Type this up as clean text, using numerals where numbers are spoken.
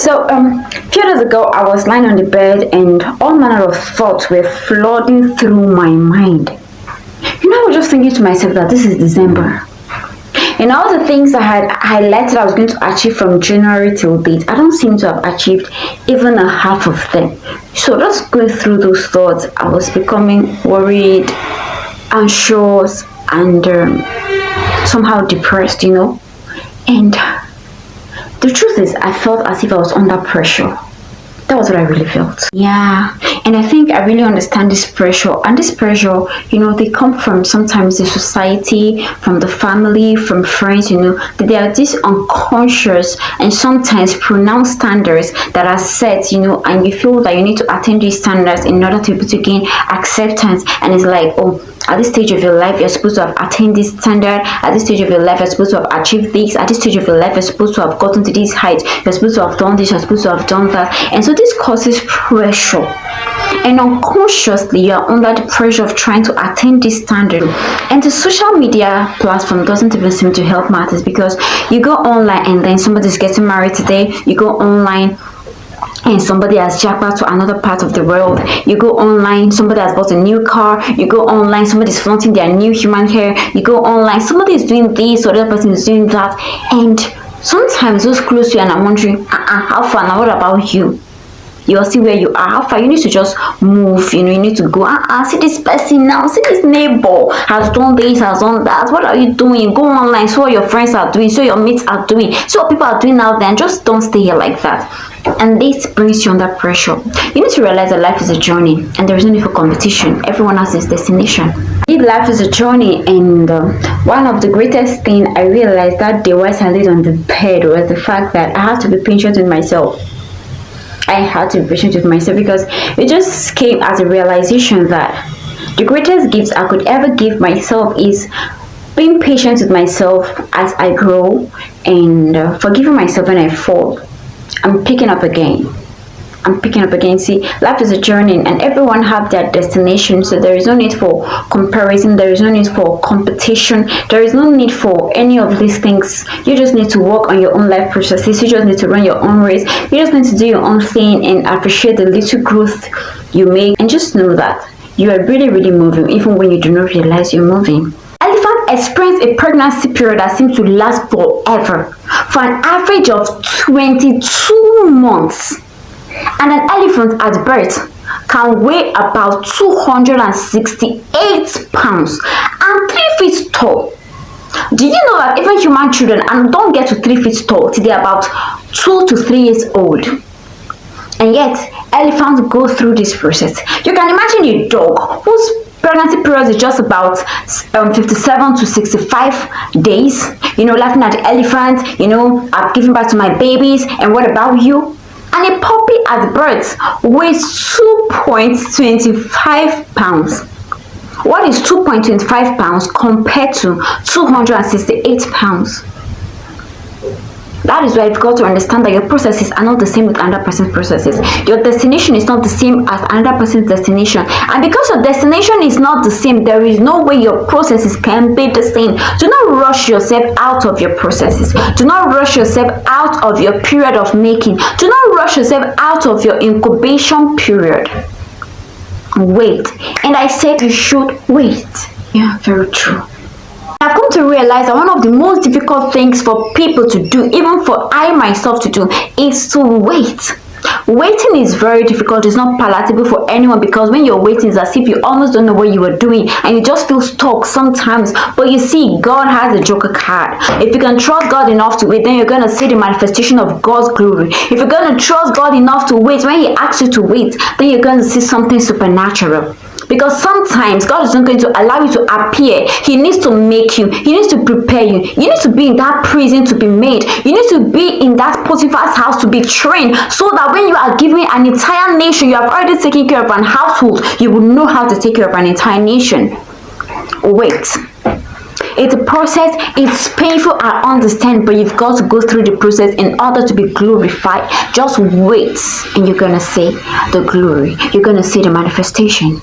A few days ago, I was lying on the bed and all manner of thoughts were flooding through my mind. I was just thinking to myself that this is December. And all the things I had highlighted I was going to achieve from January till date, I don't seem to have achieved even a half of them. So just going through those thoughts, I was becoming worried, anxious, and somehow depressed, And the truth is, I felt as if I was under pressure. That was what I really felt. Yeah, and I think I really understand this pressure. And this pressure, they come from sometimes the society, from the family, from friends, that there are these unconscious and sometimes pronounced standards that are set, and you feel that you need to attain these standards in order to be able to gain acceptance. And it's like, oh, at this stage of your life, you're supposed to have attained this standard. At this stage of your life, you're supposed to have achieved this. At this stage of your life, you're supposed to have gotten to this height. You're supposed to have done this. You're supposed to have done that. And so this causes pressure. And unconsciously, you're under the pressure of trying to attain this standard. And the social media platform doesn't even seem to help matters, because you go online and then somebody's getting married today. You go online and somebody has jackpot to another part of the world. You go online, somebody has bought a new car. You go online, somebody's flaunting their new human hair. You go online, somebody is doing this, or the other person is doing that. And sometimes those close to you and I'm wondering, how far now? What about you? You're still where you are. How far? You need to just move. You need to go. See this person now. See this neighbor has done this, has done that. What are you doing? Go online. See what your friends are doing. See what your mates are doing. See what people are doing out there. And just don't stay here like that. And this brings you under pressure. You need to realize that life is a journey, and there is no need for competition. Everyone has his destination. If life is a journey, and one of the greatest things I realized that day while I laid on the bed was the fact that I have to be patient with myself. I had to be patient with myself, because it just came as a realization that the greatest gifts I could ever give myself is being patient with myself as I grow, and forgiving myself when I fall. I'm picking up again. See, life is a journey, and everyone have their destination, so there is no need for comparison. There is no need for competition. There is no need for any of these things. You just need to work on your own life processes. You just need to run your own race. You just need to do your own thing and appreciate the little growth you make, and just know that you are really, really moving, even when you do not realize you're moving. Elephant experience a pregnancy period that seems to last forever, for an average of 22 months. And an elephant at birth can weigh about 268 pounds and 3 feet tall. Do you know that even human children and don't get to 3 feet tall till they're about 2 to 3 years old? And yet, elephants go through this process. You can imagine a dog whose pregnancy period is just about 57 to 65 days. Laughing at the elephant, I've given birth to my babies, and what about you? And a puppy at birth weighs 2.25 pounds. What is 2.25 pounds compared to 268 pounds? That is why you've got to understand that your processes are not the same with another person's processes. Your destination is not the same as another person's destination. And because your destination is not the same, there is no way your processes can be the same. Do not rush yourself out of your processes. Do not rush yourself out of your period of making. Do not rush yourself out of your incubation period. Wait. And I said you should wait. Yeah, very true. I've come to realize that one of the most difficult things for people to do, even for I myself to do, is to wait. Waiting is very difficult. It's not palatable for anyone, because when you're waiting, it's as if you almost don't know what you are doing and you just feel stuck sometimes. But you see, God has a joker card. If you can trust God enough to wait, then you're going to see the manifestation of God's glory. If you're going to trust God enough to wait, when He asks you to wait, then you're going to see something supernatural. Because sometimes God is not going to allow you to appear. He needs to make you. He needs to prepare you. You need to be in that prison to be made. You need to be in that Potiphar's house to be trained, so that when you are giving an entire nation, you have already taken care of an household, you will know how to take care of an entire nation. Wait. It's a process. It's painful, I understand, but you've got to go through the process in order to be glorified. Just wait, and you're going to see the glory. You're going to see the manifestation.